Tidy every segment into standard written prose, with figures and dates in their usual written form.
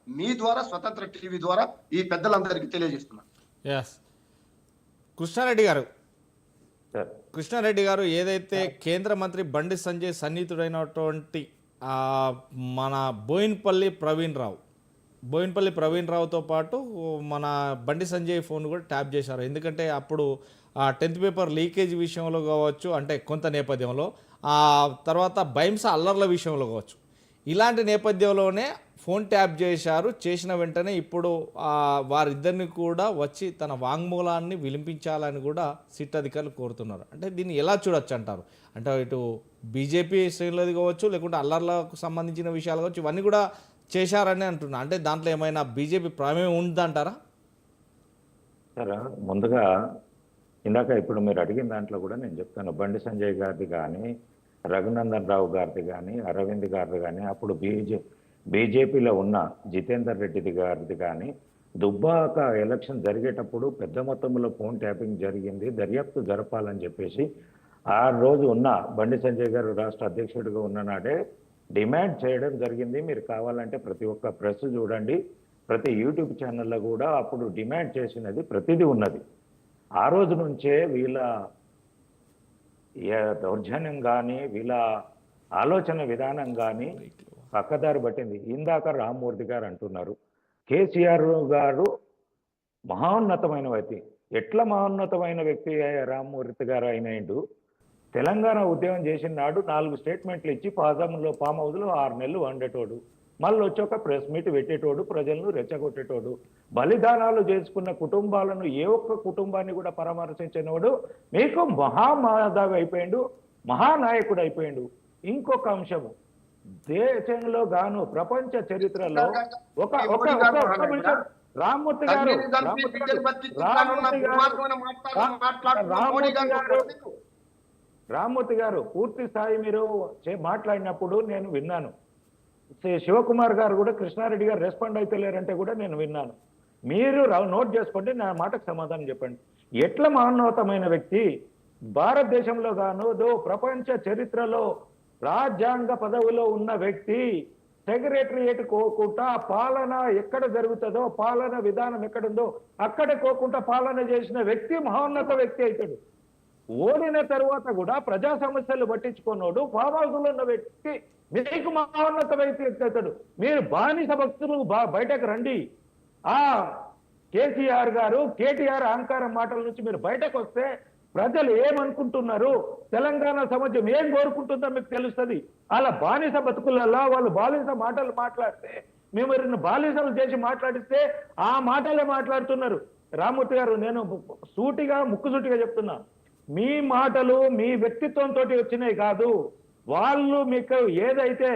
మీ ద్వారా స్వతంత్ర టీవీ ద్వారా ఈ పెద్దలందరికీ తెలియజేస్తున్నాను. ఎస్ కృష్ణారెడ్డి గారు, సార్ కృష్ణారెడ్డి గారు ఏదైతే కేంద్ర మంత్రి బండి సంజయ్ సన్నిహితుడైనటువంటి మన బోయిన్పల్లి ప్రవీణ్ రావుతో పాటు మన బండి సంజయ్ ఫోన్ కూడా ట్యాప్ చేశారు. ఎందుకంటే అప్పుడు 10th పేపర్ లీకేజ్ విషయంలో కావచ్చు, అంటే కొంత నేపథ్యంలో, తర్వాత బైంస అల్లర్ల విషయంలో కావచ్చు, ఇలాంటి నేపథ్యంలోనే ఫోన్ ట్యాప్ చేశారు. చేసిన వెంటనే ఇప్పుడు వారిద్దరిని కూడా వచ్చి తన వాంగ్మూలాన్ని విలిపించాలని కూడా సిట్ అధికారులు కోరుతున్నారు. అంటే దీన్ని ఎలా చూడొచ్చు అంటారు? అంటే ఇటు బీజేపీ శ్రేణులది కావచ్చు, లేకుంటే అల్లర్లకు సంబంధించిన విషయాలు కావచ్చు, ఇవన్నీ కూడా చేశారని అంటున్నా. అంటే దాంట్లో ఏమైనా బీజేపీ ప్రమేయం ఉందంటారా? సరే, ముందుగా ఇందాక ఇప్పుడు మీరు అడిగిన దాంట్లో కూడా నేను చెప్తాను. బండి సంజయ్ గారిది కానీ, రఘునందన్ రావు గారిది కానీ, అరవింద్ గారిది కానీ, అప్పుడు బీజేపీలో ఉన్న జితేందర్ రెడ్డిది గారిది కానీ, దుబ్బాక ఎలక్షన్ జరిగేటప్పుడు పెద్ద మొత్తంలో ఫోన్ ట్యాపింగ్ జరిగింది, దర్యాప్తు జరపాలని చెప్పేసి ఆ రోజు ఉన్న బండి సంజయ్ గారు రాష్ట్ర అధ్యక్షుడిగా ఉన్ననాడే డిమాండ్ చేయడం జరిగింది. మీరు కావాలంటే ప్రతి ఒక్క ప్రెస్ చూడండి, ప్రతి యూట్యూబ్ ఛానల్లో కూడా అప్పుడు డిమాండ్ చేసినది ప్రతిదీ ఉన్నది. ఆ రోజు నుంచే వీళ్ళ దౌర్జన్యం కానీ, వీళ్ళ ఆలోచన విధానం కానీ పక్కదారి పట్టింది. ఇందాక రామ్మూర్తి గారు అంటున్నారు, కేసీఆర్ గారు మహోన్నతమైన వ్యక్తి. ఎట్లా మహోన్నతమైన వ్యక్తి రామ్మూర్తి గారు అయినాడు? తెలంగాణ ఉద్యమం చేసిన నాడు 4 స్టేట్మెంట్లు ఇచ్చి ఫామ్ హౌస్లో 6 నెలలు వండేటోడు, మళ్ళీ వచ్చి ఒక ప్రెస్ మీట్ పెట్టేటోడు, ప్రజలను రెచ్చగొట్టేటోడు, బలిదానాలు చేసుకున్న కుటుంబాలను ఏ ఒక్క కుటుంబాన్ని కూడా పరామర్శించినవాడు మీకు మహామాధవి అయిపోయాడు, మహానాయకుడు అయిపోయాడు. ఇంకొక అంశము, దేశంలో గాను ప్రపంచ చరిత్రలో ఒక రామ్మూర్తి గారు రామ్మూర్తి గారు పూర్తి స్థాయి మీరు మాట్లాడినప్పుడు నేను విన్నాను. శివకుమార్ గారు కూడా కృష్ణారెడ్డి గారు రెస్పాండ్ అయితే లేరంటే కూడా నేను విన్నాను. మీరు నోట్ చేసుకోండి, నా మాటకు సమాధానం చెప్పండి. ఎట్లా మహోన్నతమైన వ్యక్తి, భారతదేశంలో గాను ప్రపంచ చరిత్రలో రాజ్యాంగ పదవిలో ఉన్న వ్యక్తి, సెక్రటరియేట్ కోకుండా పాలన ఎక్కడ జరుగుతుందో, పాలన విధానం ఎక్కడుందో అక్కడ కోకుండా పాలన చేసిన వ్యక్తి మహోన్నత వ్యక్తి అవుతాడు. ఓడిన తర్వాత కూడా ప్రజా సమస్యలు పట్టించుకున్నాడు ఫామ్ హౌస్ లో ఉన్న వ్యక్తి మీకు మహోన్నత వ్యక్తి అవుతాడు. మీరు బానిస భక్తులు బయటకు రండి. ఆ కేసీఆర్ గారు, కేటీఆర్ అహంకారం మాటల నుంచి మీరు బయటకు వస్తే ప్రజలు ఏమనుకుంటున్నారు, తెలంగాణ సమాజం ఏం కోరుకుంటుందో మీకు తెలుస్తుంది. అలా బానిస బతుకులలో వాళ్ళు బానిస మాటలు మాట్లాడితే, మేము బానిసలు చేసి మాట్లాడిస్తే ఆ మాటలే మాట్లాడుతున్నారు. రామ్మూర్తి గారు, నేను ముక్కుసూటిగా చెప్తున్నా, మీ మాటలు మీ వ్యక్తిత్వంతో వచ్చినాయి కాదు. వాళ్ళు మీకు ఏదైతే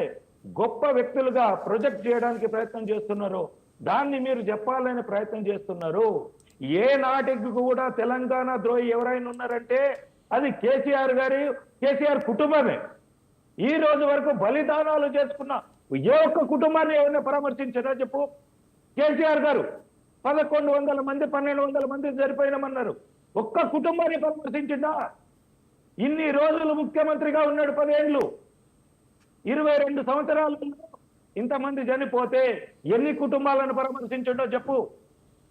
గొప్ప వ్యక్తులుగా ప్రొజెక్ట్ చేయడానికి ప్రయత్నం చేస్తున్నారో దాన్ని మీరు చెప్పాలని ప్రయత్నం చేస్తున్నారు. ఏ నాటికి కూడా తెలంగాణ ద్రోహి ఎవరైనా ఉన్నారంటే అది కేసీఆర్ కుటుంబమే. ఈ రోజు వరకు బలిదానాలు చేసుకున్న ఏ ఒక్క కుటుంబాన్ని ఎవరైనా పరామర్శించారా చెప్పు? కేసీఆర్ గారు 1100 మంది 1200 మంది సరిపోయినామన్నారు. ఒక్క కుటుంబాన్ని పరామర్శించిందా? ఇన్ని రోజులు ముఖ్యమంత్రిగా ఉన్నాడు, 10 ఏళ్ళు, 22 సంవత్సరాలు ఇంతమంది చనిపోతే ఎన్ని కుటుంబాలను పరామర్శించడో చెప్పు.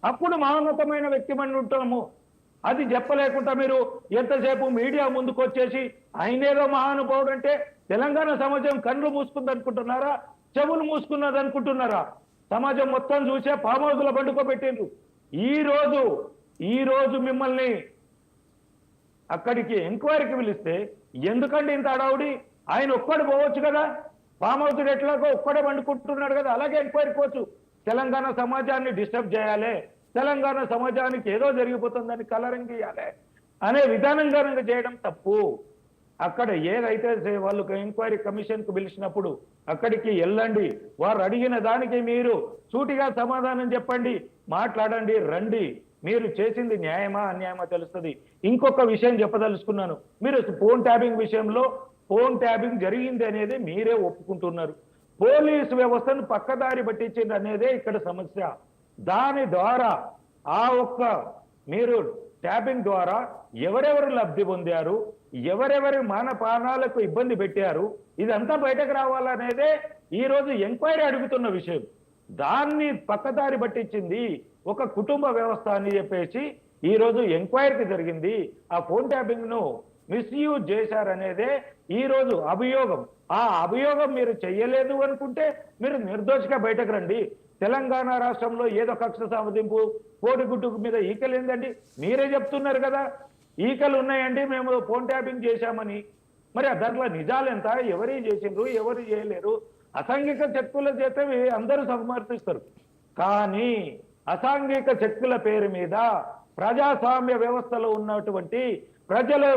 అప్పుడు మహోన్నతమైన వ్యక్తి మనం ఉంటాము. అది చెప్పలేకుండా మీరు ఎంతసేపు మీడియా ముందుకు వచ్చేసి ఆయనేదో మహానుభావుడు అంటే తెలంగాణ సమాజం కళ్ళు మూసుకుంది అనుకుంటున్నారా, చెవులు మూసుకున్నది అనుకుంటున్నారా? సమాజం మొత్తం చూసే ఫామ్ హౌస్లో పండుకోబెట్టిండ్రు. ఈ రోజు మిమ్మల్ని అక్కడికి ఎంక్వైరీకి పిలిస్తే ఎందుకండి ఇంత అడావుడి? ఆయన ఒక్కడు పోవచ్చు కదా, ఫామ్ హౌస్ ఎట్లాగో ఒక్కడే పండుకుంటున్నాడు కదా, అలాగే ఎంక్వైరీ పోవచ్చు. తెలంగాణ సమాజాన్ని డిస్టర్బ్ చేయాలి, తెలంగాణ సమాజానికి ఏదో జరిగిపోతుందని కలరింగ్ ఇవ్వాలి అనే విధానంగా చేయడం తప్పు. అక్కడ ఏదైతే వాళ్ళు ఎంక్వైరీ కమిషన్కు పిలిచినప్పుడు అక్కడికి వెళ్ళండి, వారు అడిగిన దానికి మీరు సూటిగా సమాధానం చెప్పండి, మాట్లాడండి, రండి. మీరు చేసింది న్యాయమా అన్యాయమా తెలుస్తుంది. ఇంకొక విషయం చెప్పదలుచుకున్నాను. మీరు ఫోన్ ట్యాపింగ్ విషయంలో ఫోన్ ట్యాపింగ్ జరిగింది అనేది మీరే ఒప్పుకుంటున్నారు. పోలీసు వ్యవస్థను పక్కదారి పట్టించింది అనేదే ఇక్కడ సమస్య. దాని ద్వారా మీరు ట్యాపింగ్ ద్వారా ఎవరెవరు లబ్ధి పొందారు, ఎవరెవరి మానపానాలకు ఇబ్బంది పెట్టారు, ఇదంతా బయటకు రావాలనేదే ఈ రోజు ఎంక్వైరీ అడుగుతున్న విషయం. దాన్ని పక్కదారి పట్టించింది ఒక కుటుంబ వ్యవస్థ అని చెప్పేసి ఈ రోజు ఎంక్వైరీకి జరిగింది. ఆ ఫోన్ ట్యాపింగ్ ను మిస్యూజ్ చేశారనేదే ఈ రోజు అభియోగం. ఆ అభియోగం మీరు చెయ్యలేదు అనుకుంటే మీరు నిర్దోషిగా బయటకు రండి. తెలంగాణ రాష్ట్రంలో ఏదో కక్ష సామర్థింపు కోడిగుడ్డు మీద ఈకలు ఏందండి? మీరే చెప్తున్నారు కదా ఈకలు ఉన్నాయండి మేము ఫోన్ ట్యాపింగ్ చేశామని. మరి దాంట్లో నిజాలు ఎంత? ఎవరు చేసిండ్రు, ఎవరు చేయలేరు? అసాంఘిక శక్తుల చేత అందరూ సమర్థిస్తారు. కానీ అసాంఘిక శక్తుల పేరు మీద ప్రజాస్వామ్య వ్యవస్థలో ఉన్నటువంటి ప్రజలు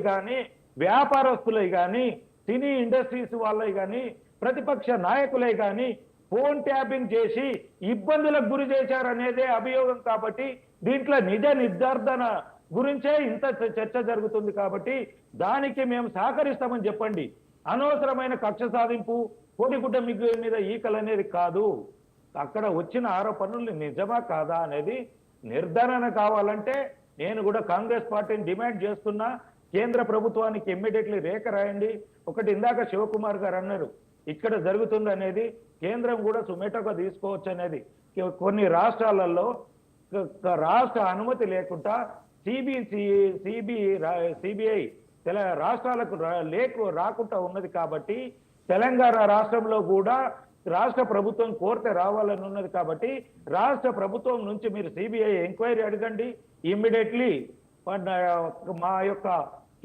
కానీ వ్యాపారస్తులే కానీ సినీ ఇండస్ట్రీస్ వాళ్ళే కానీ ప్రతిపక్ష నాయకులే కానీ ఫోన్ ట్యాపింగ్ చేసి ఇబ్బందులకు గురి చేశారనేదే అభియోగం. కాబట్టి దీంట్లో నిజ నిర్ధారణ గురించే ఇంత చర్చ జరుగుతుంది. కాబట్టి దానికి మేము సహకరిస్తామని చెప్పండి. అనవసరమైన కక్ష సాధింపు కోడిగుడ్డ మీద ఈకలు అనేది కాదు. అక్కడ వచ్చిన ఆరోపణలు నిజమా కాదా అనేది నిర్ధారణ కావాలంటే నేను కూడా కాంగ్రెస్ పార్టీని డిమాండ్ చేస్తున్నా. కేంద్ర ప్రభుత్వానికి ఇమ్మీడియట్లీ రేఖ రాయండి. ఒకటి ఇందాక శివకుమార్ గారు అన్నారు ఇక్కడ జరుగుతుంది అనేది కేంద్రం కూడా సుమేటోగా తీసుకోవచ్చు అనేది. కొన్ని రాష్ట్రాలలో రాష్ట్ర అనుమతి లేకుండా సిబిఐ రాష్ట్రాలకు రాకుండా ఉన్నది. కాబట్టి తెలంగాణ రాష్ట్రంలో కూడా రాష్ట్ర ప్రభుత్వం కోరితే రావాలని ఉన్నది. కాబట్టి రాష్ట్ర ప్రభుత్వం నుంచి మీరు సిబిఐ ఎంక్వైరీ అడగండి ఇమ్మీడియట్లీ. మా యొక్క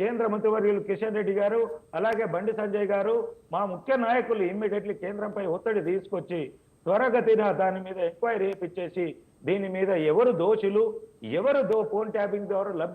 కేంద్ర మంత్రివర్యులు కిషన్ రెడ్డి గారు అలాగే బండి సంజయ్ గారు మా ముఖ్య నాయకులు ఇమ్మీడియట్లీ కేంద్రంపై ఒత్తిడి తీసుకొచ్చి త్వరగతిన దాని మీద ఎంక్వైరీ చేపించేసి దీని మీద ఎవరు దోషులు, ఎవరు ఫోన్ ట్యాపింగ్ ద్వారా లబ్ధి